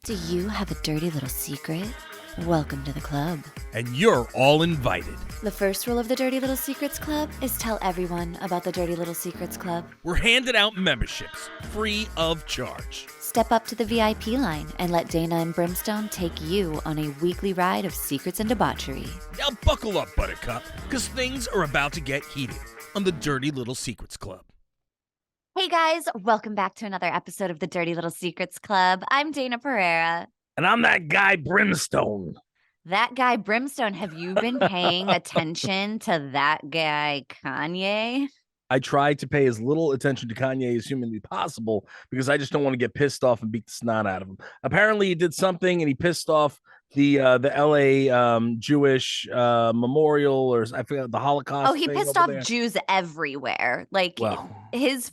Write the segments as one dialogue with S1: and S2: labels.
S1: Do you have a dirty little secret? Welcome to the club.
S2: And you're all invited.
S1: The first rule of the Dirty Little Secrets Club is tell everyone about the Dirty Little Secrets Club.
S2: We're handing out memberships, free of charge.
S1: Step up to the VIP line and let Dayna and Brimstone take you on a weekly ride of secrets and debauchery.
S2: Now buckle up, Buttercup, because things are about to get heated on the Dirty Little Secrets Club.
S1: Hey guys, welcome back to another episode of the Dirty Little Secrets Club. I'm Dayna Pereira.
S2: And I'm that guy, Brimstone.
S1: That guy, Brimstone, have you been paying attention to that guy, Kanye?
S3: I try to pay as little attention to Kanye as humanly possible because I just don't want to get pissed off and beat the snot out of him. Apparently, he did something and he pissed off the LA Jewish memorial, or I forget, the Holocaust.
S1: Oh, he pissed off Jews everywhere. Like,
S3: well,
S1: he's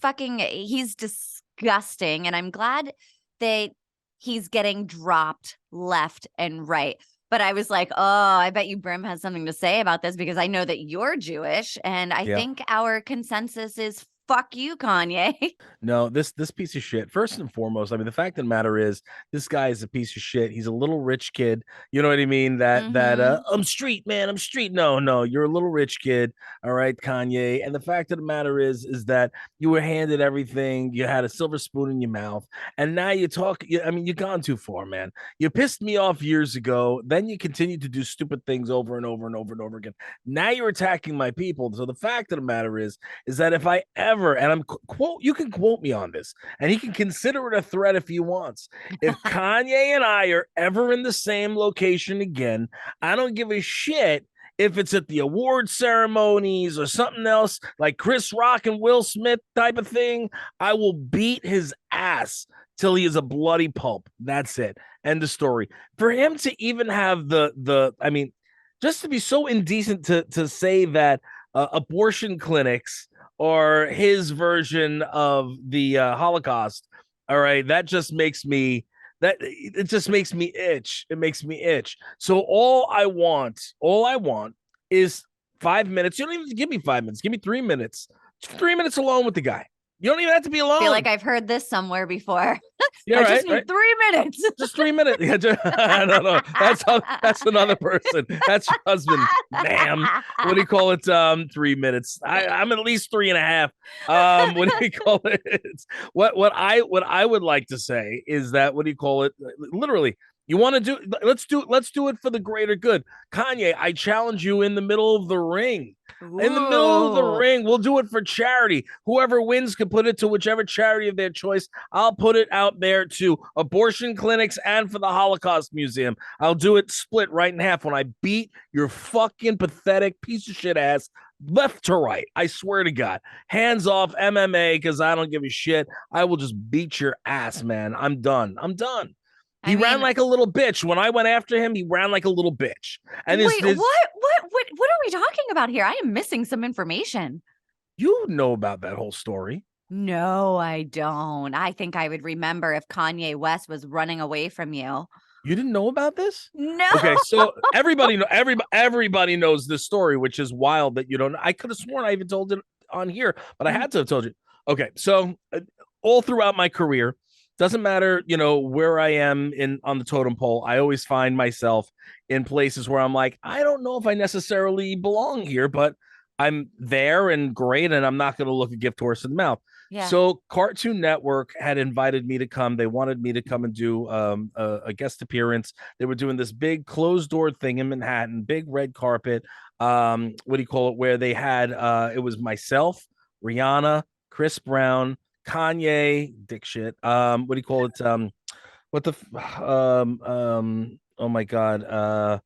S1: disgusting. And I'm glad that he's getting dropped left and right. But I was like, oh, I bet you Brim has something to say about this because I know that you're Jewish. And I think our consensus is fuck you, Kanye.
S3: No, this piece of shit. First and foremost, I mean, the fact of the matter is, this guy is a piece of shit. He's a little rich kid. You know what I mean? I'm street, man. I'm street. No, you're a little rich kid. All right, Kanye. And the fact of the matter is that you were handed everything. You had a silver spoon in your mouth, and now you talk. I mean, you've gone too far, man. You pissed me off years ago. Then you continue to do stupid things over and over and over and over again. Now you're attacking my people. So the fact of the matter is that if I ever, and you can quote me on this, and he can consider it a threat if he wants. If Kanye and I are ever in the same location again, I don't give a shit if it's at the award ceremonies or something else like Chris Rock and Will Smith type of thing. I will beat his ass till he is a bloody pulp. That's it. End of story. For him to even have I mean, just to be so indecent to say that abortion clinics or his version of the Holocaust, all right, it just makes me itch. It makes me itch. So all I want is 5 minutes. You don't even give me 5 minutes. Give me 3 minutes. 3 minutes alone with the guy. You don't even have to be alone.
S1: I feel like I've heard this somewhere before.
S3: Yeah,
S1: I just need 3 minutes.
S3: Just 3 minutes. No. That's another person. That's your husband, ma'am. What do you call it? 3 minutes. I'm at least 3.5. What do you call it? What I would like to say is that, what do you call it? Literally, you want to do? Let's do it for the greater good. Kanye, I challenge you in the middle of the ring.
S1: Ooh.
S3: In the middle of the ring, we'll do it for charity. Whoever wins can put it to whichever charity of their choice. I'll put it out there to abortion clinics and for the Holocaust Museum. I'll do it split right in half when I beat your fucking pathetic piece of shit ass left to right. I swear to God. Hands off MMA, because I don't give a shit. I will just beat your ass, man. I'm done. He ran like a little bitch. When I went after him, he ran like a little bitch. And
S1: wait, what are we talking about here? I am missing some information.
S3: You know about that whole story.
S1: No, I don't. I think I would remember if Kanye West was running away from you.
S3: You didn't know about this?
S1: No.
S3: Okay, so everybody knows this story, which is wild that you don't know. I could have sworn I even told it on here, but I had to have told you. Okay, so all throughout my career, doesn't matter, where I am on the totem pole, I always find myself in places where I'm like, I don't know if I necessarily belong here, but I'm there and great, and I'm not going to look a gift horse in the mouth. Yeah. So Cartoon Network had invited me to come. They wanted me to come and do a guest appearance. They were doing this big closed door thing in Manhattan, big red carpet. Where they had it was myself, Rihanna, Chris Brown, Kanye, dick shit. Oh my God.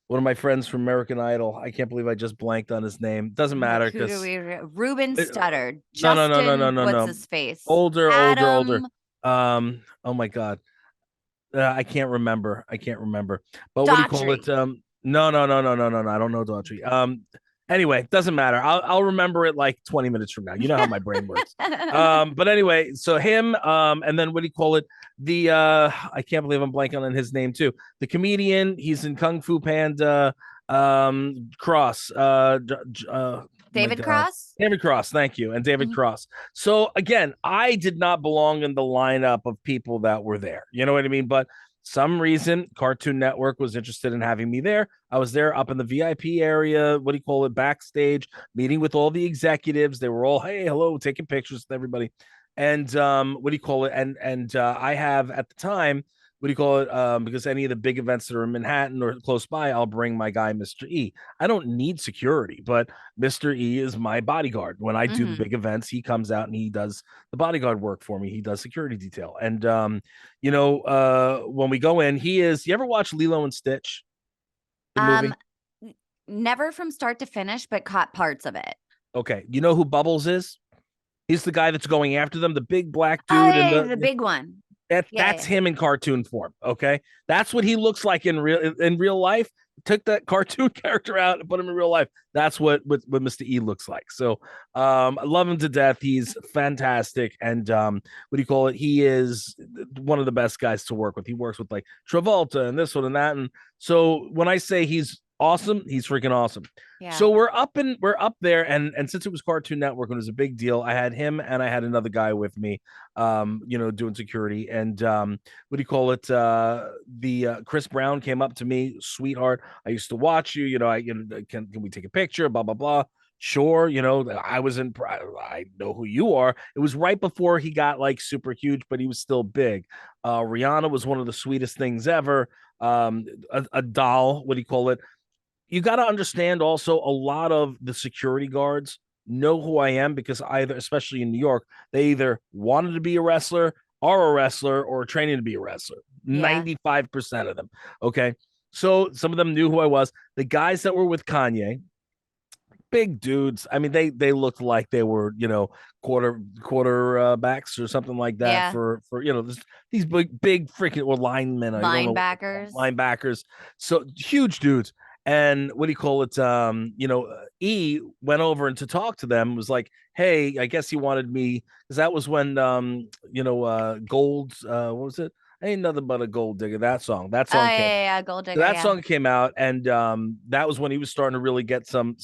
S3: One of my friends from American Idol. I can't believe I just blanked on his name. Doesn't matter because
S1: Ruben stuttered. No. What's his face?
S3: Older. Oh my God. I can't remember. But
S1: Daughtry.
S3: What do you call it? No. I don't know Daughtry. Anyway, doesn't matter. I'll remember it like 20 minutes from now. You know how my brain works. But anyway, so him, and then what do you call it? I can't believe I'm blanking on his name too. The comedian, he's in Kung Fu Panda, Cross,
S1: David Cross?
S3: David Cross, thank you. And David Cross. So again, I did not belong in the lineup of people that were there. You know what I mean? But some reason Cartoon Network was interested in having me there. I was there up in the VIP area, what do you call it, backstage, meeting with all the executives. They were all, hey, hello, taking pictures with everybody. And what do you call it? And I have at the time, what do you call it? Because any of the big events that are in Manhattan or close by, I'll bring my guy, Mr. E. I don't need security, but Mr. E is my bodyguard. When I do the big events, he comes out and he does the bodyguard work for me. He does security detail. And when we go in, you ever watch Lilo and Stitch? The movie?
S1: Never from start to finish, but caught parts of it.
S3: Okay. You know who Bubbles is? He's the guy that's going after them, the big black dude.
S1: Oh, yeah, the big one.
S3: That's him in cartoon form. Okay, that's what he looks like in real life. Took that cartoon character out and put him in real life. That's what Mr. E looks like. So I love him to death. He's fantastic. And what do you call it? He is one of the best guys to work with. He works with like Travolta and this one and that. And so when I say he's awesome, he's freaking awesome.
S1: Yeah.
S3: So we're up there, and since it was Cartoon Network and it was a big deal, I had him and I had another guy with me, doing security. And what do you call it? The Chris Brown came up to me, sweetheart. I used to watch you. Can we take a picture? Blah blah blah. Sure, I know who you are. It was right before he got like super huge, but he was still big. Rihanna was one of the sweetest things ever. A doll, what do you call it? You got to understand also a lot of the security guards know who I am because especially in New York, they either wanted to be a wrestler, are a wrestler, or training to be a wrestler. Yeah. 95% of them. Okay. So some of them knew who I was. The guys that were with Kanye, big dudes. I mean, they looked like they were, quarterbacks or something like that for these big freaking or linemen. Linebackers. So huge dudes. And what do you call it? E went over and to talk to them was like, hey, I guess he wanted me because that was when Gold's what was it? Ain't nothing but a gold digger. That song. Gold digger. So that song came out, and that was when he was starting to really get some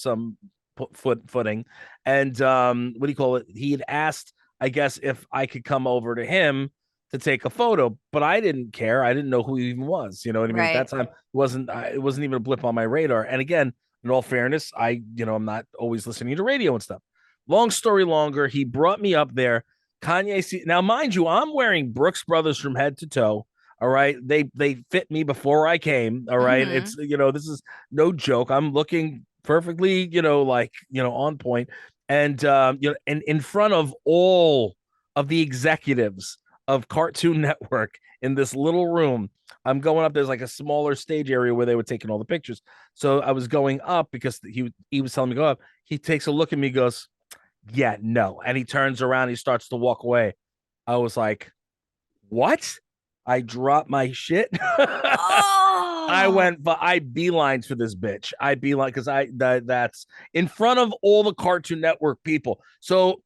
S3: footing. And what do you call it? He had asked, I guess, if I could come over to him to take a photo, but I didn't care. I didn't know who he even was. You know what I mean? Right. At that time, it wasn't even a blip on my radar. And again, in all fairness, I'm not always listening to radio and stuff. Long story longer, he brought me up there. Kanye, now mind you, I'm wearing Brooks Brothers from head to toe. All right, they fit me before I came. All right, It's this is no joke. I'm looking perfectly on point, and and in front of all of the executives of Cartoon Network in this little room. I'm going up. There's like a smaller stage area where they were taking all the pictures. So I was going up because he was telling me to go up. He takes a look at me, goes, yeah, no. And he turns around, he starts to walk away. I was like, what? I dropped my shit. Oh. I beelined for this bitch. I beeline because that's in front of all the Cartoon Network people. So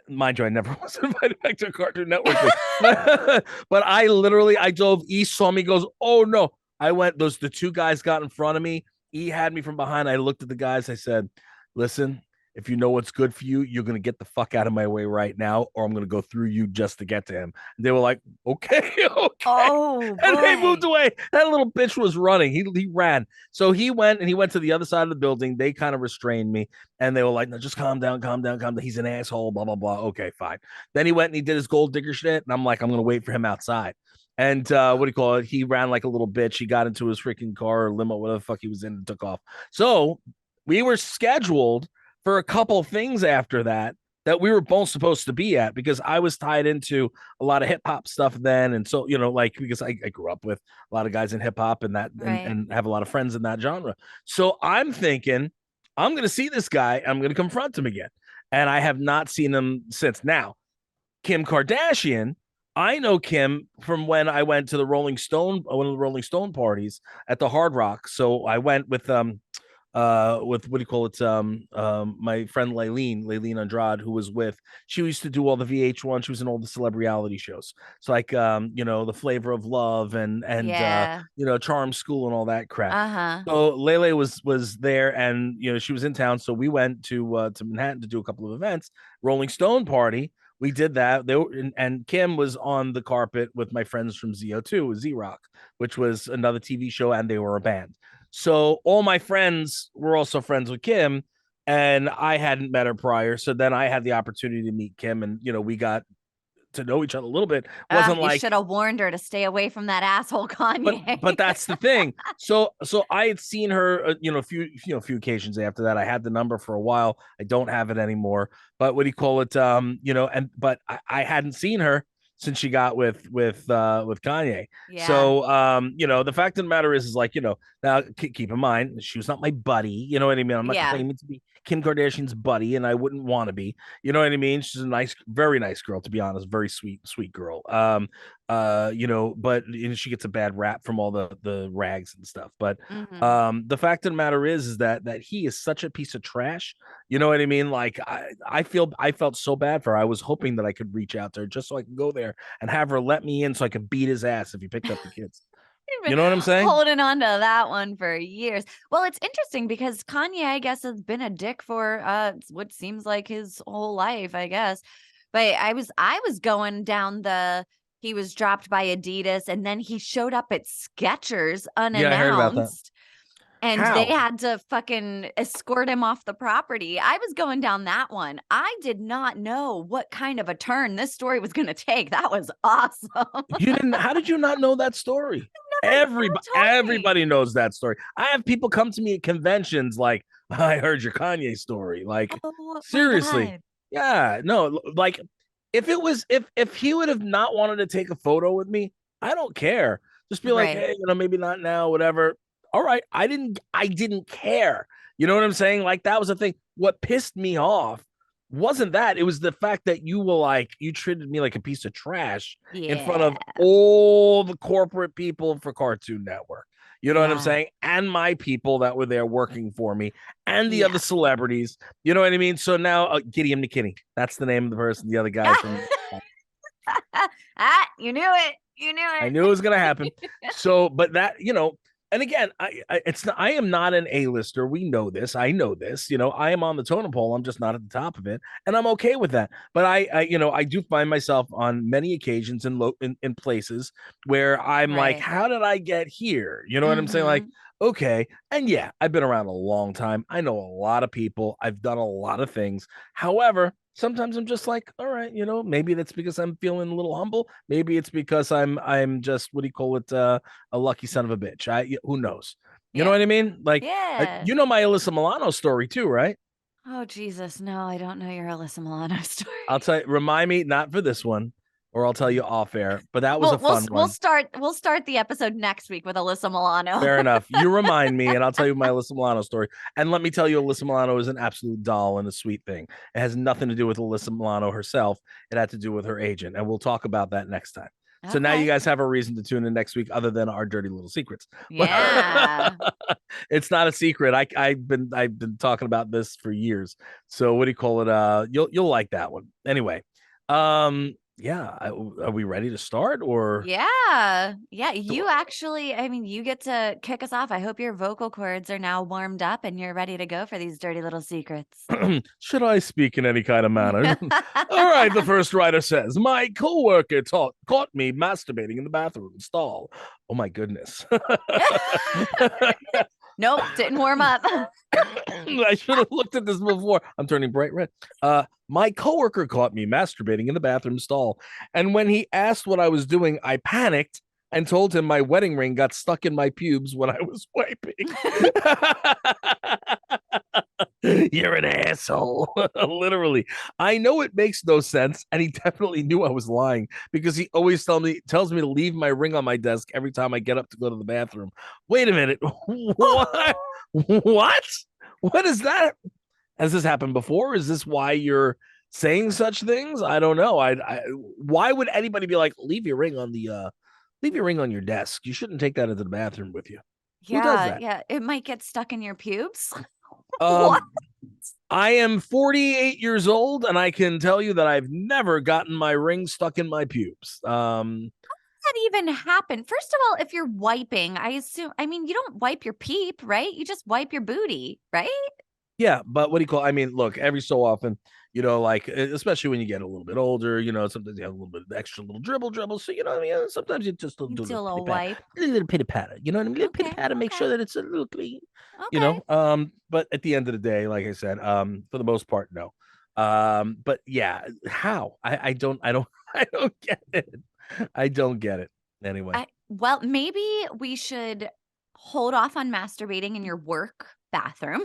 S3: mind you, I never was invited back to a Cartoon Network but I drove. E saw me, goes, oh no. The two guys got in front of me. E had me from behind. I looked at the guys. I said, listen, if you know what's good for you, you're going to get the fuck out of my way right now, or I'm going to go through you just to get to him. And they were like, okay.
S1: Oh,
S3: and they moved away. That little bitch was running. He ran. So he went to the other side of the building. They kind of restrained me, and they were like, no, just calm down. He's an asshole, blah, blah, blah. Okay, fine. Then he went and he did his gold digger shit, and I'm like, I'm going to wait for him outside. And what do you call it? He ran like a little bitch. He got into his freaking car or limo, whatever the fuck he was in, and took off. So we were scheduled for a couple things after that we were both supposed to be at, because I was tied into a lot of hip hop stuff then. And so, because I grew up with a lot of guys in hip hop and that, right. and have a lot of friends in that genre. So I'm thinking I'm going to see this guy. I'm going to confront him again. And I have not seen him since. Now, Kim Kardashian, I know Kim from when I went to one of the Rolling Stone parties at the Hard Rock. So I went with what do you call it? My friend Laylene Andrade, who was she used to do all the VH1. She was in all the celebrity reality shows. So like, the Flavor of Love and Charm School and all that crap.
S1: Uh-huh.
S3: So Lele was there, and she was in town. So we went to Manhattan to do a couple of events. Rolling Stone party We did that. And Kim was on the carpet with my friends from ZO2, Z-Rock, which was another TV show, and they were a band. So all my friends were also friends with Kim, and I hadn't met her prior. So then I had the opportunity to meet Kim, and we got to know each other a little bit. Wasn't
S1: You
S3: like,
S1: should have warned her to stay away from that asshole Kanye.
S3: but that's the thing. So I had seen her, a few occasions after that. I had the number for a while. I don't have it anymore. But what do you call it? But I hadn't seen her since she got with Kanye.
S1: Yeah.
S3: So the fact of the matter is like, now keep in mind, she was not my buddy. You know what I mean? I'm not claiming to be Kim Kardashian's buddy, and I wouldn't want to be. You know what I mean? She's a nice, very nice girl, to be honest. Very sweet girl. But she gets a bad rap from all the rags and stuff. But the fact of the matter is that he is such a piece of trash. You know what I mean? Like I felt so bad for her. I was hoping that I could reach out to her just so I could go there and have her let me in so I could beat his ass if he picked up the kids. You know what I'm saying?
S1: Holding on to that one for years. Well, it's interesting because Kanye, I guess, has been a dick for what seems like his whole life, I guess. But I was going down he was dropped by Adidas, and then he showed up at Skechers unannounced.
S3: Yeah, I heard about that.
S1: And they had to fucking escort him off the property. I was going down that one. I did not know what kind of a turn this story was going to take. That was awesome.
S3: You didn't? How did you not know that story? Everybody knows that story. I have people come to me at conventions like, I heard your Kanye story. Like, seriously. Yeah, no, like if he would have not wanted to take a photo with me, I don't care. Just be like, hey, maybe not now, whatever. All right. I didn't care. You know what I'm saying? Like, that was the thing. What pissed me off wasn't that. It was the fact that you treated me like a piece of trash in front of all the corporate people for Cartoon Network. You know what I'm saying? And my people that were there working for me and the other celebrities. You know what I mean? So now Gideon McKinney. That's the name of the person, the other guy.
S1: You knew it.
S3: I knew it was going to happen. So, but that, and again, I am not an A-lister. We know this. I know this. I am on the totem pole. I'm just not at the top of it, and I'm okay with that. But I do find myself on many occasions in places where I'm like, how did I get here? You know what I'm saying? Like, okay, and yeah, I've been around a long time. I know a lot of people. I've done a lot of things. However, sometimes I'm just like, all right, maybe that's because I'm feeling a little humble. Maybe it's because I'm just, what do you call it? A lucky son of a bitch. Who knows? You know what I mean? Like, my Alyssa Milano story too, right?
S1: Oh, Jesus. No, I don't know your Alyssa Milano story.
S3: I'll tell you, remind me, not for this one, or I'll tell you off air, but that was a fun one.
S1: We'll start the episode next week with Alyssa Milano.
S3: Fair enough. You remind me, and I'll tell you my Alyssa Milano story. And let me tell you, Alyssa Milano is an absolute doll and a sweet thing. It has nothing to do with Alyssa Milano herself. It had to do with her agent, and we'll talk about that next time. Okay. So now you guys have a reason to tune in next week, other than our dirty little secrets.
S1: Yeah,
S3: it's not a secret. I've been talking about this for years. So what do you call it? You'll like that one anyway. Are we ready to start or?
S1: Yeah. You actually, you get to kick us off. I hope your vocal cords are now warmed up and you're ready to go for these dirty little secrets.
S3: Should I speak in any kind of manner? All right. The first writer says, my coworker caught me masturbating in the bathroom stall. Oh my goodness.
S1: Nope, didn't warm up.
S3: I should have looked at this before. I'm turning bright red. My coworker caught me masturbating in the bathroom stall, and when he asked what I was doing, I panicked and told him my wedding ring got stuck in my pubes when I was wiping. You're an asshole. Literally. I know it makes no sense, and he definitely knew I was lying because he always tells me to leave my ring on my desk every time I get up to go to the bathroom. Wait a minute. What? What is that? Has this happened before? Is this why you're saying such things? I don't know. Why would anybody be like, leave your ring on your desk? You shouldn't take that into the bathroom with you.
S1: Yeah,
S3: who does that?
S1: Yeah, it might get stuck in your pubes.
S3: What? I am 48 years old, and I can tell you that I've never gotten my ring stuck in my pubes. How
S1: does that even happen? First of all, if you're wiping, I assume, you don't wipe your peep, right? You just wipe your booty, right?
S3: Yeah, but what do you call? I mean, look, every so often, like especially when you get a little bit older, sometimes you have a little bit of extra little dribble. So you know what I mean. Sometimes you just do
S1: You
S3: a
S1: do a
S3: little
S1: little
S3: pitty pat,
S1: wipe.
S3: a little pitty patter. You know what I mean? Little pitty
S1: Okay.
S3: patter, make sure
S1: Okay.
S3: that it's a little clean.
S1: Okay.
S3: But at the end of the day, like I said, for the most part, no. But yeah, how? I don't I don't get it. I don't get it. Anyway,
S1: Well, maybe we should hold off on masturbating in your work bathroom.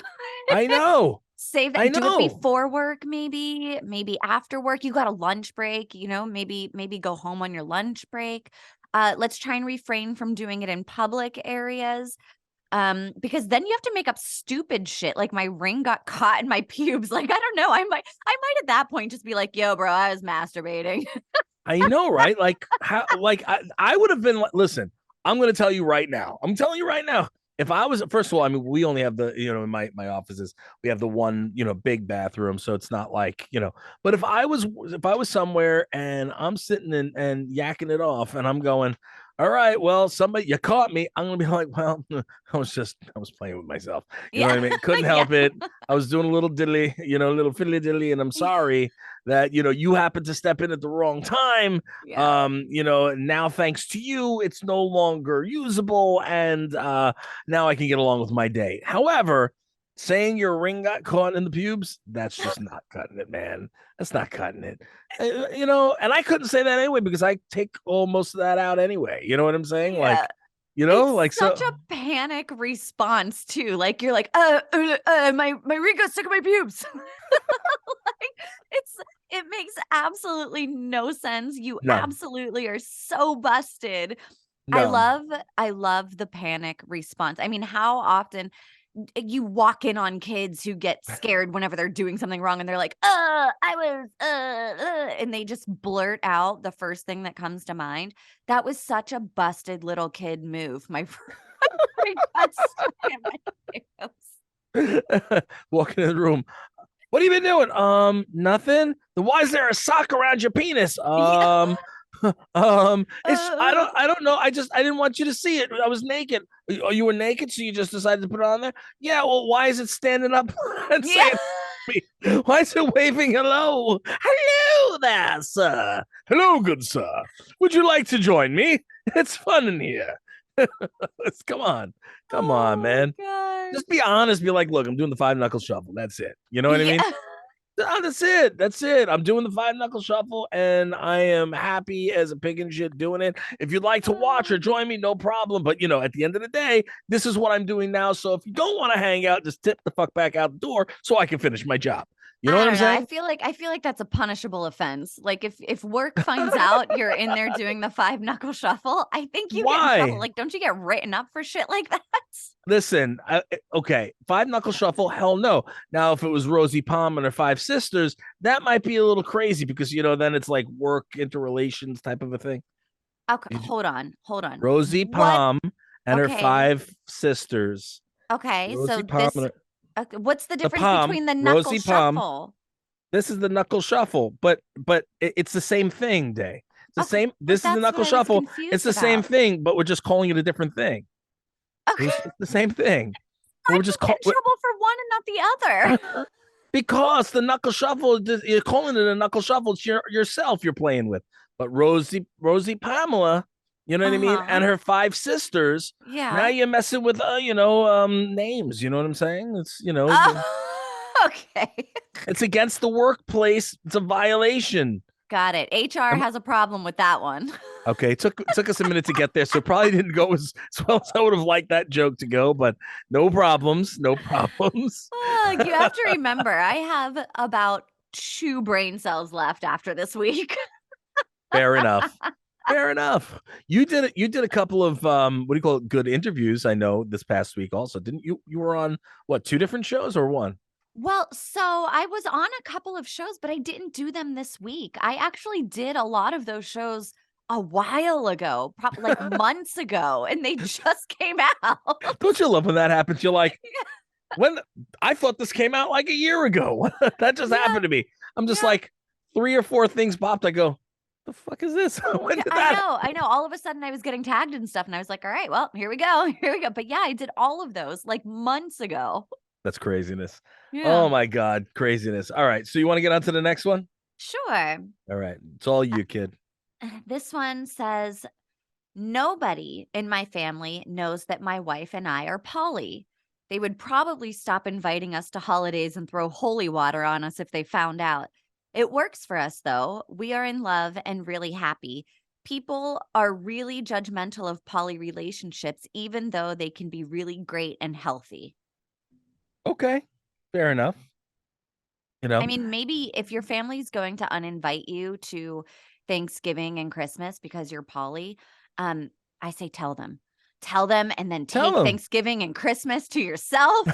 S3: I know.
S1: Save
S3: I
S1: that. Do it
S3: know.
S1: before work, maybe after work. You got a lunch break, maybe go home on your lunch break. Let's try and refrain from doing it in public areas. Because then you have to make up stupid shit like my ring got caught in my pubes. Like, I don't know. I might at that point just be like, yo, bro, I was masturbating.
S3: I know, right? Like how? Like I would have been like, listen. I'm going to tell you right now. I'm telling you right now. If I was, first of all, I mean, we only have the, in my offices, we have the one, big bathroom, so it's not like, But if I was somewhere and I'm sitting and yakking it off, and I'm going, all right, well, somebody, you caught me. I'm gonna be like, well, I was playing with myself. You know
S1: Yeah.
S3: what I mean? Couldn't
S1: Yeah.
S3: help it. I was doing a little diddly, a little fiddly diddly, and I'm sorry that you happened to step in at the wrong time.
S1: Yeah.
S3: Now thanks to you, it's no longer usable, and now I can get along with my day. However, saying your ring got caught in the pubes, that's just not cutting it, man. That's not cutting it. And I couldn't say that anyway because I take most of that out anyway. You know what I'm saying?
S1: Yeah.
S3: Like,
S1: It's
S3: so
S1: such a panic response too. Like you're like, my ring got stuck in my pubes. Like it makes absolutely no sense. You
S3: no,
S1: absolutely are so busted.
S3: no.
S1: I love the panic response. I mean, how often you walk in on kids who get scared whenever they're doing something wrong and they're like, I was, and they just blurt out the first thing that comes to mind. That was such a busted little kid move. My ring got stuck in my pubes.
S3: Walking in the room. What have you been doing? Nothing. Then why is there a sock around your penis?
S1: Yeah.
S3: I don't know. I didn't want you to see it. I was naked. Oh, you were naked, so you just decided to put it on there? Yeah, well, why is it standing up and
S1: Yeah.
S3: saying me? Why is it waving hello? Hello there, sir. Hello, good sir. Would you like to join me? It's fun in here. Come on, man.
S1: God.
S3: Just be honest. Be like, look, I'm doing the 5-knuckle shuffle. That's it. You know what I mean?
S1: Yeah.
S3: Oh, that's it. That's it. I'm doing the 5-knuckle shuffle, and I am happy as a pig and shit doing it. If you'd like to watch or join me, no problem. But at the end of the day, this is what I'm doing now. So if you don't want to hang out, just tip the fuck back out the door so I can finish my job. You know what I'm saying?
S1: I feel like that's a punishable offense. Like if work finds out you're in there doing the 5-knuckle shuffle, I think you get in trouble. Like, don't you get written up for shit like that?
S3: Listen, okay, 5-knuckle shuffle, hell no. Now, if it was Rosie Palm and her 5 sisters, that might be a little crazy because then it's like work interrelations type of a thing.
S1: Okay, hold on.
S3: Rosie Palm and her 5 sisters.
S1: Okay,
S3: Rosie
S1: so
S3: Palm
S1: this. Okay, what's the difference
S3: Palm,
S1: between the knuckle
S3: Rosie
S1: shuffle?
S3: Palm. This is the knuckle shuffle, but it's the same thing, Day. It's the same. This is the knuckle shuffle. It's the same thing, but we're just calling it a different thing.
S1: Okay.
S3: It's the same thing.
S1: We're just in trouble for one and not the other.
S3: Because the knuckle shuffle, you're calling it a knuckle shuffle. It's yourself you're playing with. But Rosie Pamela, you know what I mean, and her 5 sisters.
S1: Yeah.
S3: Now you're messing with names. You know what I'm saying? It's
S1: okay.
S3: It's against the workplace. It's a violation.
S1: Got it. HR has a problem with that one.
S3: Okay, took us a minute to get there, so probably didn't go as well as I would have liked that joke to go, but no problems.
S1: You have to remember, I have about 2 brain cells left after this week.
S3: Fair enough. You did a couple of good interviews, I know, this past week also. Didn't you? You were on what, 2 different shows or one?
S1: Well, so I was on a couple of shows, but I didn't do them this week. I actually did a lot of those shows a while ago, probably like months ago, and they just came out.
S3: Don't you love when that happens? You're like, when I thought this came out like a year ago. That just happened to me. I'm just like 3 or 4 things popped. I go, the fuck is this? When did that?
S1: I know. All of a sudden I was getting tagged and stuff, and I was like, all right, well, here we go. But yeah, I did all of those like months ago.
S3: That's craziness.
S1: Yeah.
S3: Oh my God, craziness. All right, so you want to get on to the next one?
S1: Sure.
S3: All right, it's all you, kid.
S1: This one says, nobody in my family knows that my wife and I are poly. They would probably stop inviting us to holidays and throw holy water on us if they found out. It works for us, though. We are in love and really happy. People are really judgmental of poly relationships, even though they can be really great and healthy.
S3: Okay, fair enough. You know,
S1: I mean, maybe if your family's going to uninvite you to Thanksgiving and Christmas because you're poly, I say tell them. Tell them and then
S3: tell
S1: take
S3: them.
S1: Thanksgiving and Christmas to yourself.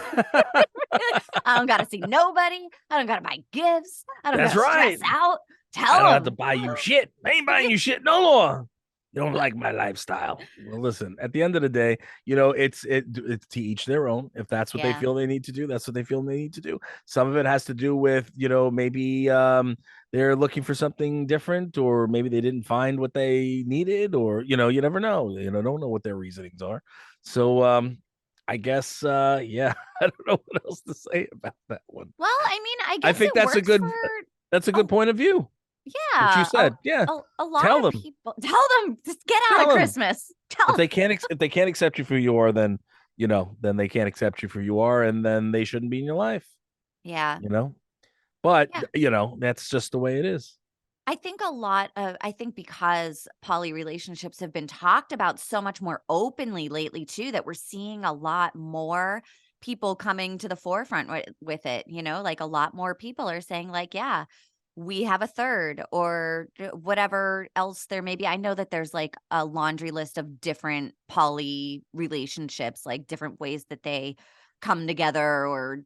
S1: I don't got to see nobody. I don't got to buy gifts. I don't got
S3: That's
S1: to
S3: right.
S1: stress out.
S3: I
S1: Tell
S3: don't have to
S1: them.
S3: buy you shit. I ain't buying you shit no more. You don't like my lifestyle. Well, listen, at the end of the day, it's to each their own. If that's what they
S1: Yeah.
S3: feel they need to do, that's what they feel they need to do. Some of it has to do with, maybe they're looking for something different, or maybe they didn't find what they needed, or you never know. Don't know what their reasonings are. So I guess yeah, I don't know what else to say about that one.
S1: Well, I mean, I
S3: I
S1: guess
S3: think
S1: it works
S3: that's a good point of view. What you
S1: yeah,
S3: said. Yeah.
S1: a lot
S3: Tell
S1: of
S3: them.
S1: people. Tell them just get out
S3: Tell
S1: of
S3: 'em.
S1: Christmas. Tell
S3: If they can't accept you for who you are, then then they can't accept you for who you are, and then they shouldn't be in your life.
S1: Yeah.
S3: But
S1: Yeah.
S3: that's just the way it is.
S1: I think because poly relationships have been talked about so much more openly lately too, that we're seeing a lot more people coming to the forefront with it, like a lot more people are saying like, yeah, we have a third or whatever else there may be. I know that there's like a laundry list of different poly relationships, like different ways that they come together or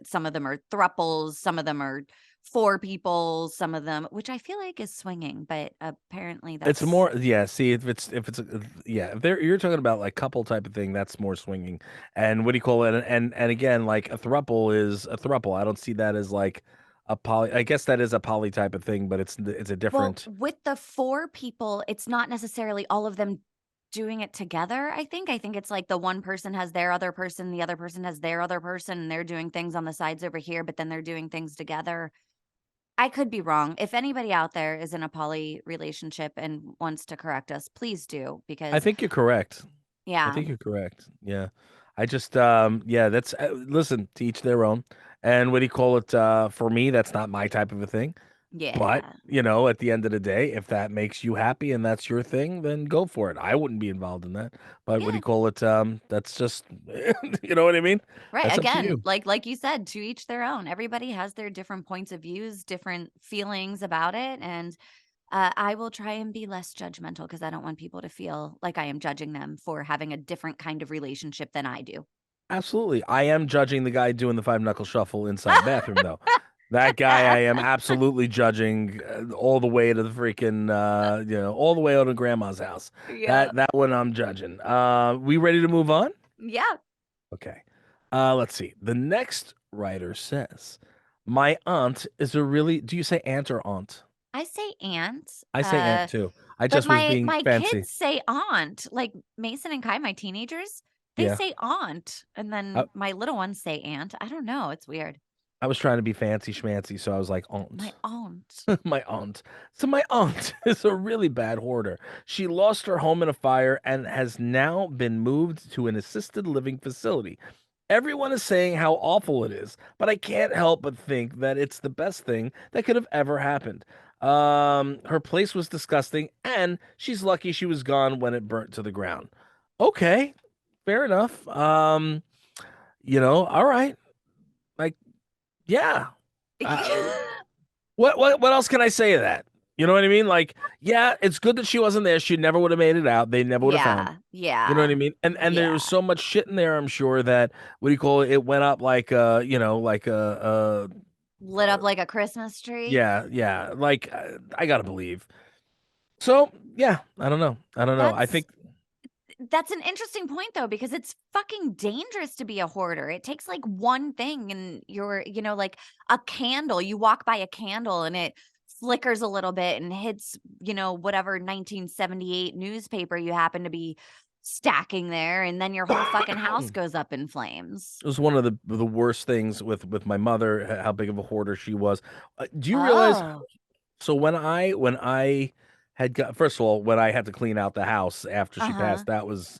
S1: some of them are thruples, some of them are four people, some of them, which I feel like is swinging, but apparently
S3: It's
S1: that's
S3: more, yeah. See, if you're talking about like couple type of thing, that's more swinging. And what do you call it? And again, like a thruple is a thruple. I don't see that as like a poly. I guess that is a poly type of thing, but it's a
S1: well,
S3: different.
S1: with the four people, it's not necessarily all of them doing it together. I think it's like the one person has their other person, the other person has their other person, and they're doing things on the sides over here, but then they're doing things together. I could be wrong. If anybody out there is in a poly relationship and wants to correct us, please do
S3: I
S1: because
S3: think you're correct. I
S1: yeah.
S3: think you're correct. Yeah. I just yeah, that's listen, to each their own. And what do you call it? For me, that's not my type of a thing. But,
S1: Yeah.
S3: at the end of the day, if that makes you happy and that's your thing, then go for it. I wouldn't be involved in that. But what do
S1: Yeah.
S3: you call it? That's just you know what I mean?
S1: Right.
S3: That's up to
S1: Again,
S3: you.
S1: like you said, to each their own. Everybody has their different points of views, different feelings about it. And I will try and be less judgmental because I don't want people to feel like I am judging them for having a different kind of relationship than I do.
S3: Absolutely. I am judging the guy doing the five knuckle shuffle inside the bathroom though. That guy I am absolutely judging all the way to the freaking all the way out to grandma's house.
S1: Yeah.
S3: That one I'm judging. We ready to move on?
S1: Yeah.
S3: Okay. Let's see. The next writer says, "My aunt is a really." Do you say aunt or aunt?
S1: I say aunt.
S3: I say aunt too. I
S1: But
S3: just was being
S1: my
S3: fancy.
S1: kids say aunt. Like Mason and Kai, my teenagers, they
S3: Yeah.
S1: say aunt. And
S3: I,
S1: then my little ones say aunt. I don't know. It's weird.
S3: I was trying to be fancy schmancy, so I was like
S1: My
S3: aunt.
S1: aunt.
S3: My aunt. So my aunt is a really bad hoarder. She lost her home in a fire and has now been moved to an assisted living facility. Everyone is saying how awful it is, but I can't help but think that it's the best thing that could have ever happened. Her place was disgusting, and she's lucky she was gone when it burnt to the ground. Okay, fair enough. All right. Like, yeah. Uh, what else can I say to that? You know what I mean? Like, yeah, it's good that she wasn't there. She never would have made it out. They never would have found.
S1: Yeah.
S3: You know what
S1: Yeah.
S3: I mean? And there
S1: Yeah.
S3: was so much shit in there. I'm sure that what do you call it? It went up like like
S1: Lit up like a Christmas tree.
S3: yeah. Like I gotta believe. So yeah, I don't know. I
S1: That's
S3: think
S1: that's an interesting point though, because it's fucking dangerous to be a hoarder. It takes like one thing and you're, like a candle. You walk by a candle and it flickers a little bit and hits, whatever 1978 newspaper you happen to be stacking there, and then your whole fucking house goes up in flames.
S3: It was one of the worst things with my mother, how big of a hoarder she was. Do you realize?
S1: Oh.
S3: So when I had got, first of all, when I had to clean out the house after she
S1: Uh-huh.
S3: passed, that was,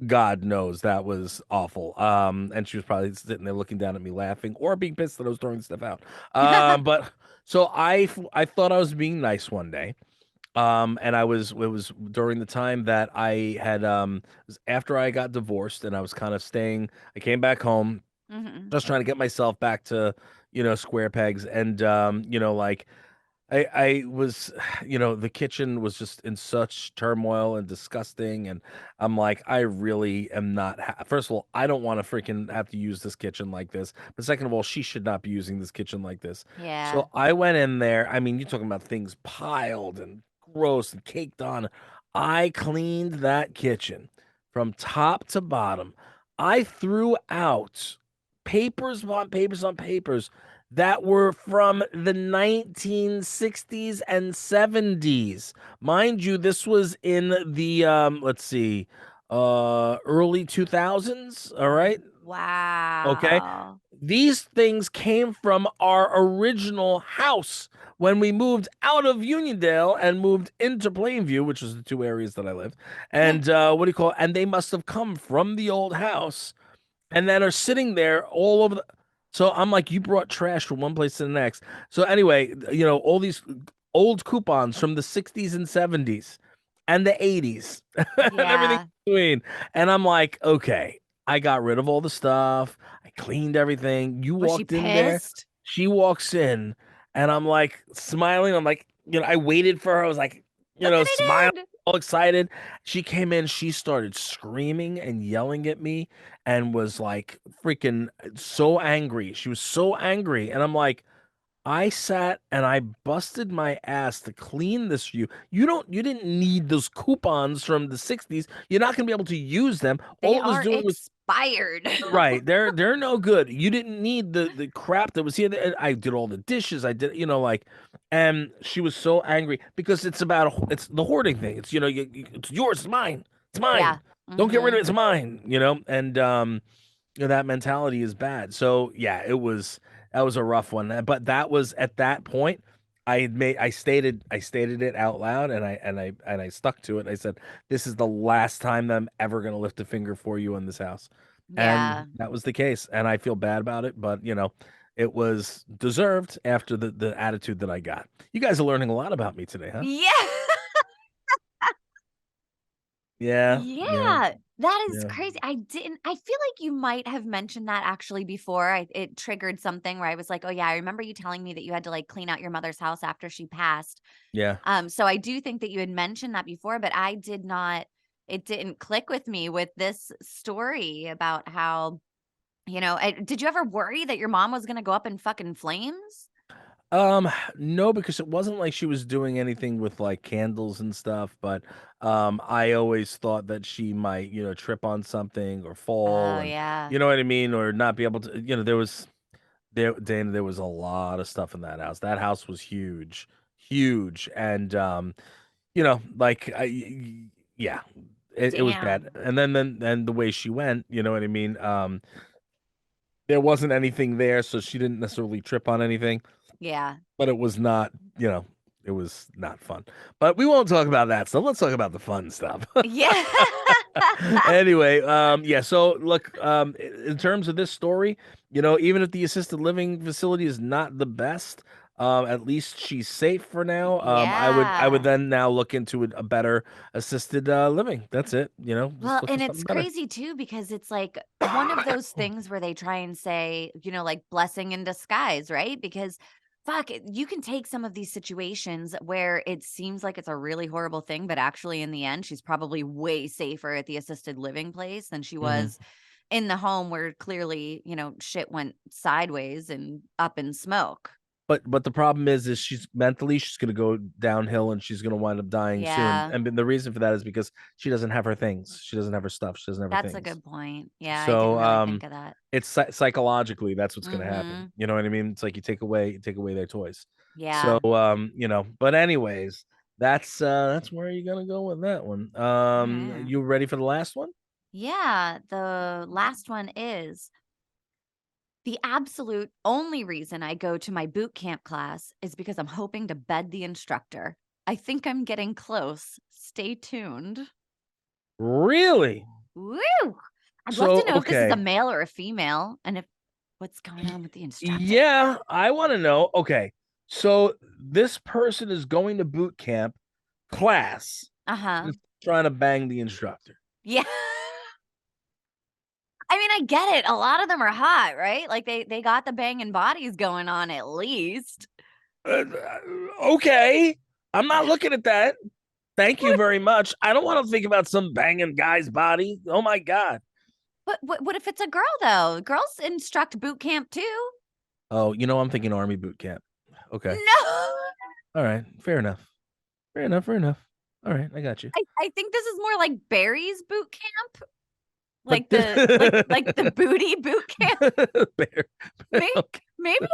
S3: God knows, that was awful. And she was probably sitting there looking down at me laughing or being pissed that I was throwing stuff out. But so I thought I was being nice one day. And it was during the time that I had it was after I got divorced and I was kind of staying. I came back home,
S1: Mhm.
S3: just trying to get myself back to, square pegs. And like I was, the kitchen was just in such turmoil and disgusting, and I'm like, I really am not. First of all, I don't want to freaking have to use this kitchen like this. But second of all, she should not be using this kitchen like this.
S1: Yeah.
S3: So I went in there. I mean, you're talking about things piled and gross and caked on. I cleaned that kitchen from top to bottom. I threw out papers on papers on papers that were from the 1960s and 70s. Mind you, this was in the let's see, early 2000s, all right? Okay.
S1: Wow.
S3: These things came from our original house when we moved out of Uniondale and moved into Plainview, which is the two areas that I lived. And what do you call it? And they must have come from the old house and then are sitting there all over the. So I'm like, you brought trash from one place to the next. So anyway, all these old coupons from the 60s and 70s and the 80s and everything
S1: Yeah.
S3: in between. And I'm like, okay, I got rid of all the stuff. I cleaned everything. You
S1: Was she
S3: walked in there.
S1: pissed?
S3: She walks in and I'm like smiling. I'm like, I waited for her. I was like,
S1: Look what I
S3: smiling,
S1: did.
S3: all excited. She came in, she started screaming and yelling at me and was like freaking so angry. She was so angry. And I'm like, I sat and I busted my ass to clean this for you. You didn't need those coupons from the 60s. You're not gonna be able to use them.
S1: They
S3: All it was
S1: are
S3: doing was
S1: expired.
S3: right. They're no good. You didn't need the crap that was here. I did all the dishes. I did, and she was so angry because it's the hoarding thing. It's it's yours, it's mine. It's mine.
S1: Yeah.
S3: Don't get rid of
S1: Mhm.
S3: it, it's mine, and that mentality is bad. So yeah, that was a rough one. But that was at that point I stated it out loud and I stuck to it. I said, this is the last time that I'm ever gonna lift a finger for you in this house. And
S1: Yeah.
S3: that was the case. And I feel bad about it, but it was deserved after the attitude that I got. You guys are learning a lot about me today, huh?
S1: Yeah.
S3: Yeah, yeah,
S1: Yeah. That is
S3: yeah.
S1: crazy. I feel like you might have mentioned that actually before. It triggered something where I was like, "Oh yeah, I remember you telling me that you had to like clean out your mother's house after she passed."
S3: Yeah.
S1: So I do think that you had mentioned that before, but I did not it didn't click with me with this story about how, did you ever worry that your mom was going to go up in fucking flames?
S3: Um, no, because it wasn't like she was doing anything with like candles and stuff, but I always thought that she might, trip on something or fall
S1: Oh,
S3: and
S1: yeah.
S3: you know what I mean, or not be able to, Dana, there was a lot of stuff in that house. That house was huge, huge, and like yeah, it was bad.
S1: Damn.
S3: And then the way she went, you know what I mean? There wasn't anything there, so she didn't necessarily trip on anything.
S1: Yeah.
S3: But it was not, it was not fun. But we won't talk about that stuff. Let's talk about the fun stuff.
S1: Yeah.
S3: Anyway, yeah, so look, in terms of this story, even if the assisted living facility is not the best, at least she's safe for now. I would
S1: Yeah.
S3: then now look into a better assisted living. That's it, just
S1: Well,
S3: look for
S1: and it's
S3: something better.
S1: crazy too because it's like one of those things where they try and say, like blessing in disguise, right? Because fuck, you can take some of these situations where it seems like it's a really horrible thing, but actually in the end, she's probably way safer at the assisted living place than she
S3: Mhm.
S1: was in the home where clearly, shit went sideways and up in smoke.
S3: But the problem is she's gonna go downhill and she's gonna wind up dying soon.
S1: Yeah,
S3: And the reason for that is because she doesn't have her things. She doesn't have her stuff. She doesn't have her
S1: that's a
S3: things.
S1: good point. Yeah, I didn't
S3: So
S1: really think of that.
S3: it's psychologically that's what's gonna happen.
S1: Mm-hmm.
S3: You know what I mean? It's like you take away their toys. So
S1: Yeah.
S3: but anyways, That's where you're gonna go with that one.
S1: Yeah.
S3: You ready for the last one?
S1: Yeah, the last one is the absolute only reason I go to my boot camp class is because I'm hoping to bed the instructor. I think I'm getting close. Stay tuned.
S3: Really?
S1: Woo! I'd love
S3: So
S1: to know if this is a
S3: okay.
S1: male or a female and if what's going on with the instructor.
S3: Yeah, I want to know. Okay. So this person is going to boot camp class,
S1: Uh-huh.
S3: just trying to bang the instructor.
S1: Yeah. I mean, I get it. A lot of them are hot, right? Like they got the banging bodies going on at least.
S3: Uh, okay. I'm not looking at that. Thank you very much. I don't want to think about some banging guy's body. Oh my God.
S1: But what if it's a girl though? Girls instruct boot camp too.
S3: Oh, I'm thinking army boot camp. Okay.
S1: No.
S3: All right. Fair enough. Fair enough. Fair enough. All right. I got you.
S1: I think this is more like Barry's boot camp.
S3: But
S1: Like like the booty boot camp.
S3: Bear.
S1: Maybe,
S3: Okay.
S1: maybe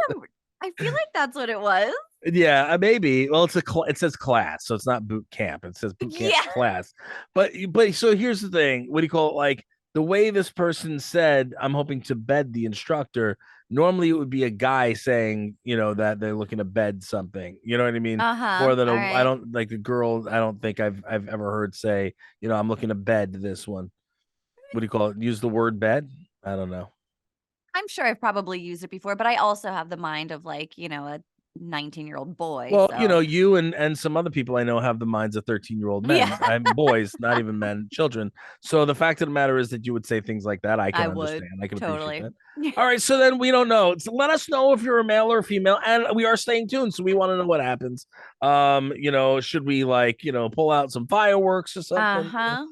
S1: I feel like that's what it was.
S3: Yeah, maybe. Well, it says class, so it's not boot camp. It says boot camp
S1: Yeah.
S3: class. But so here's the thing. What do you call it? Like the way this person said, I'm hoping to bed the instructor. Normally, it would be a guy saying, that they're looking to bed something. You know what I mean?
S1: Uh-huh.
S3: More than
S1: All
S3: I
S1: right.
S3: don't like a girl. I don't think I've ever heard say, I'm looking to bed this one. What do you call it? Use the word bed? I don't know.
S1: I'm sure I've probably used it before, but I also have the mind of like, a 19-year-old boy.
S3: Well,
S1: So
S3: you and some other people I know have the minds of 13-year-old
S1: yeah,
S3: men. I'm boys, not even men, children. So the fact of the matter is that you would say things like that. I can
S1: I would
S3: understand. I can appreciate
S1: totally.
S3: that. All right. So then we don't know. So let us know if you're a male or a female. And we are staying tuned. So we want to know what happens. Should we pull out some fireworks or something?
S1: Uh-huh.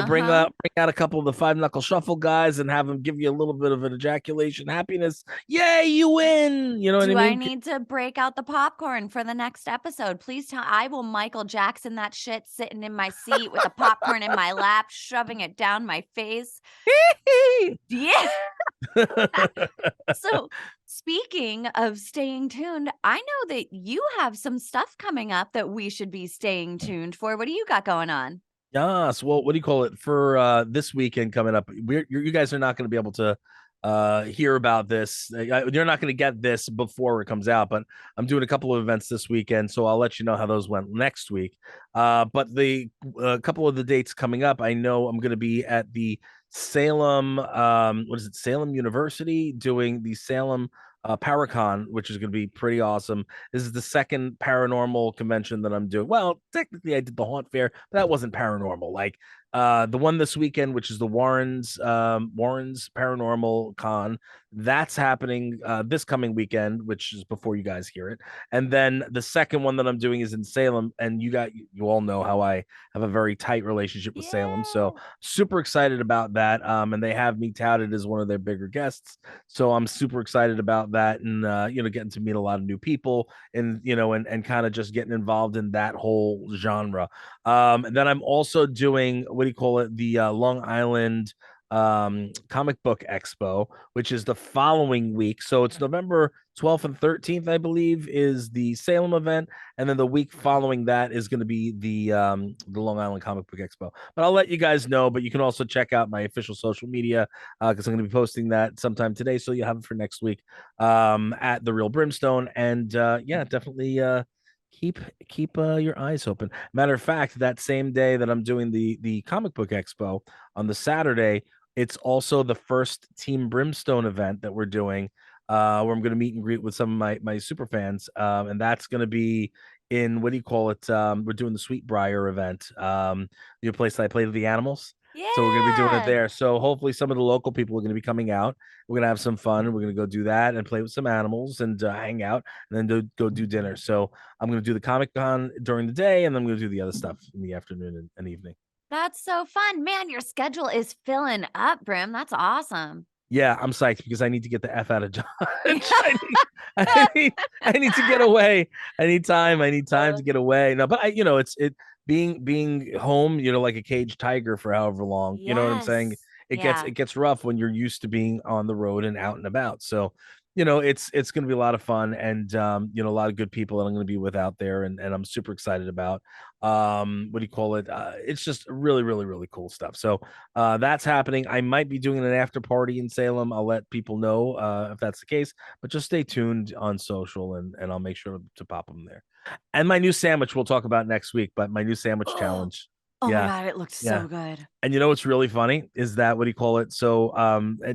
S3: Bring
S1: Uh-huh.
S3: out a couple of the five knuckle shuffle guys and have them give you a little bit of an ejaculation happiness. Yay, you win. You know what I
S1: Do I
S3: mean?
S1: need to break out the popcorn for the next episode? Please tell I will Michael Jackson that shit sitting in my seat with the popcorn in my lap, shoving it down my face. Yeah. So, speaking of staying tuned, I know that you have some stuff coming up that we should be staying tuned for. What do you got going on?
S3: Yes. Well, what do you call it for this weekend coming up? You guys are not going to be able to hear about this. You're not going to get this before it comes out, but I'm doing a couple of events this weekend, so I'll let you know how those went next week. But the couple of the dates coming up, I know I'm going to be at the Salem, what is it, Salem University, doing the Salem Paracon, which is going to be pretty awesome. This is the second paranormal convention that I'm doing. Well, technically, I did the Haunt Fair, but that wasn't paranormal. Like the one this weekend, which is the Warren's Paranormal Con, that's happening this coming weekend, which is before you guys hear it. And then the second one that I'm doing is in Salem, and you all know how I have a very tight relationship with Salem, so super excited about that. And they have me touted as one of their bigger guests, so I'm super excited about that, and getting to meet a lot of new people, and and kind of just getting involved in that whole genre. And then I'm also doing, what do you call it, the Long Island comic book expo, which is the following week. So it's November 12th and 13th, I believe, is the Salem event, and then the week following that is going to be the Long Island comic book expo. But I'll let you guys know. But you can also check out my official social media, because I'm going to be posting that sometime today, so you have it for next week, at the Real Brimstone. And yeah, definitely keep your eyes open. Matter of fact, that same day that I'm doing the comic book expo, on the Saturday, it's also the first Team Brimstone event that we're doing, where I'm going to meet and greet with some of my super fans, and that's going to be in, what do you call it? We're doing the Sweetbriar event, the place that I play with the animals. So we're going to be doing it
S1: Yeah.
S3: there. So hopefully some of the local people are going to be coming out. We're going to have some fun. We're going to go do that and play with some animals and hang out, and then go do dinner. So I'm going to do the Comic Con during the day, and then I'm going to do the other stuff in the afternoon and evening.
S1: That's so fun. Man, your schedule is filling up, Brim. That's awesome.
S3: Yeah, I'm psyched because I need to get the F out of Dodge. I need to get away. I need time. I need time to get away. No, but it's being home, like a caged tiger for however long. You know what I'm saying?
S1: Yes. Yeah.
S3: It gets rough when you're used to being on the road and out and about. So it's going to be a lot of fun, and a lot of good people that I'm going to be with out there, and I'm super excited about. What do you call it? It's just really, really, really cool stuff. So that's happening. I might be doing an after party in Salem. I'll let people know if that's the case, but just stay tuned on social, and I'll make sure to pop them there. And my new sandwich we'll talk about next week, but my new sandwich challenge.
S1: Oh
S3: Yeah.
S1: my God, it looked so good.
S3: And what's really funny is that, what do you call it? So,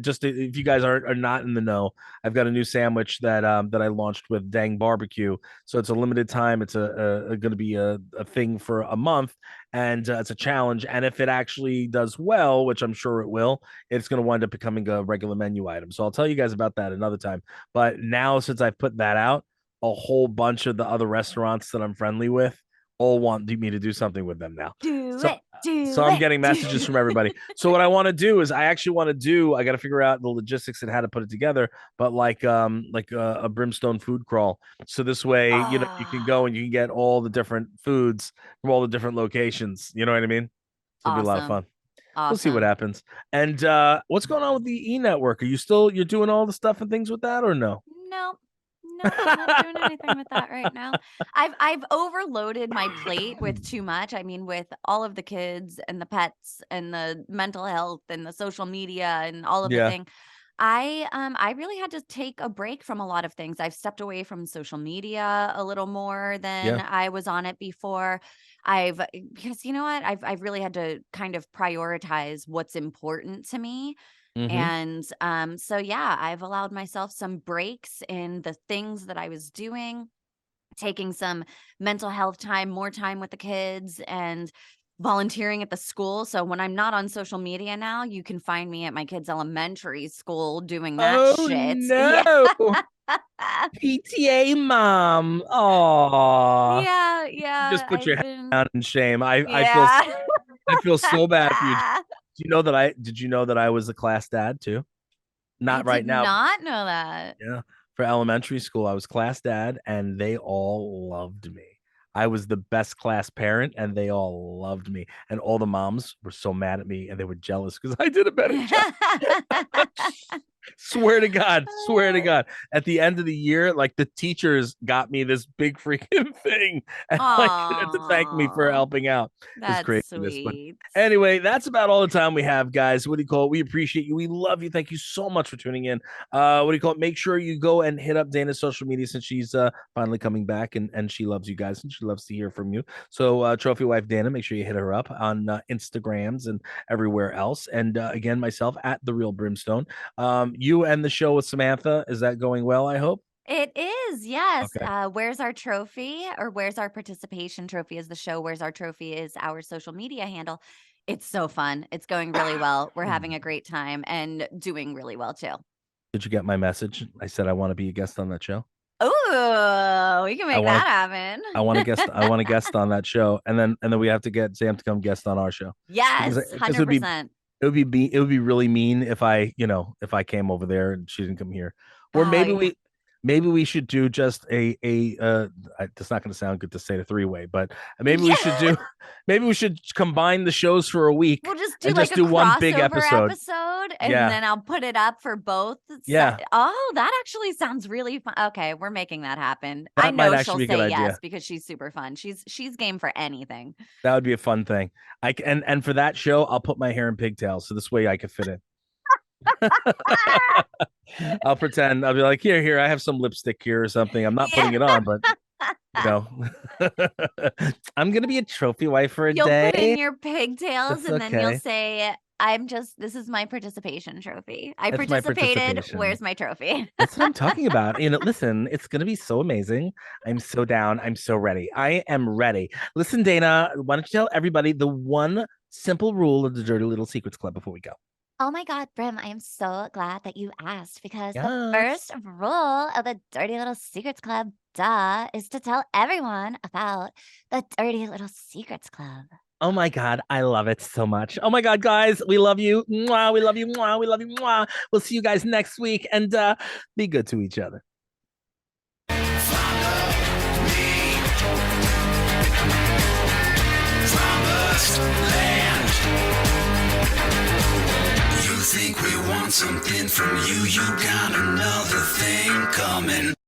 S3: just if you guys are not in the know, I've got a new sandwich that I launched with Dang Barbecue. So it's a limited time. It's going to be a thing for a month, and it's a challenge. And if it actually does well, which I'm sure it will, it's going to wind up becoming a regular menu item. So I'll tell you guys about that another time. But now, since I've put that out, a whole bunch of the other restaurants that I'm friendly with all want me to do something with them now. So I'm getting messages from everybody. So what I want to do is I got to figure out the logistics and how to put it together, but like a Brimstone food crawl. So this way, you can go and you can get all the different foods from all the different locations. You know what I mean? So it'll be a lot of fun.
S1: Awesome.
S3: We'll see what happens. And what's going on with the e-network? Are you're doing all the stuff and things with that, or no?
S1: No, I'm not doing anything with that right now. I've overloaded my plate with too much. I mean, with all of the kids and the pets and the mental health and the social media and all of the thing. I really had to take a break from a lot of things. I've stepped away from social media a little more than I was on it before. Because you know what? I've really had to kind of prioritize what's important to me. And so I've allowed myself some breaks in the things that I was doing, taking some mental health time, more time with the kids, and volunteering at the school. So when I'm not on social media now, you can find me at my kids' elementary school doing that shit.
S3: No. PTA mom. Oh.
S1: Yeah.
S3: Just put your head down in shame. I feel so bad for you. Did you know that I was a class dad too? Not right now.
S1: Not know that.
S3: Yeah. For elementary school, I was class dad, and they all loved me. I was the best class parent, and they all loved me. And all the moms were so mad at me, and they were jealous because I did a better job. Swear to God. At the end of the year, like, the teachers got me this big freaking thing, and had to thank me for helping out.
S1: That's
S3: craziness.
S1: sweet.
S3: But anyway, that's about all the time we have, guys. What do you call it? We appreciate you. We love you. Thank you so much for tuning in. What do you call it? Make sure you go and hit up Dayna's social media, since she's finally coming back, and she loves you guys, and she loves to hear from you. So Trophy Wife Dayna, make sure you hit her up on Instagrams and everywhere else. And again, myself at The Real Brimstone. You and the show with Samantha, is that going well, I hope?
S1: It is, yes.
S3: Okay.
S1: Where's Our Trophy, or Where's Our Participation Trophy is the show. Where's Our Trophy is our social media handle. It's so fun. It's going really well. We're having a great time and doing really well too.
S3: Did you get my message? I said I want to be a guest on that show.
S1: Oh, we can make that happen.
S3: I want to guest on that show, and then we have to get Sam to come guest on our show.
S1: Yes, 100%.
S3: It would be really mean if I came over there and she didn't come here. Or maybe we should do just it's not going to sound good to say the three-way, but maybe we should combine the shows for a week.
S1: We'll just do one big episode, and then I'll put it up for both.
S3: Yeah.
S1: Oh, that actually sounds really fun. Okay, we're making that happen.
S3: That
S1: I know she'll
S3: say
S1: yes
S3: idea.
S1: Because she's super fun. She's game for anything.
S3: That would be a fun thing. And for that show, I'll put my hair in pigtails, so this way I could fit in. I'll pretend. I'll be like, here, I have some lipstick here or something. I'm not putting it on, but I'm gonna be a trophy wife for a
S1: You'll
S3: day.
S1: Put in your pigtails,
S3: That's
S1: and then
S3: okay.
S1: you'll say, this is my participation trophy. I
S3: That's my
S1: participated.
S3: participation.
S1: Where's my trophy?
S3: That's what I'm talking about. Listen, it's gonna be so amazing. I'm so down. I'm so ready. I am ready. Listen, Dayna, why don't you tell everybody the one simple rule of the Dirty Little Secrets Club before we go?
S1: Oh my God, Brim, I am so glad that you asked, because the
S3: Yes.
S1: first rule of the Dirty Little Secrets Club, is to tell everyone about the Dirty Little Secrets Club.
S3: Oh my God, I love it so much. Oh my God, guys, we love you. Mwah, we love you. Mwah, we love you. Mwah. We'll see you guys next week, and be good to each other.
S4: You think we want something from you, you got another thing coming.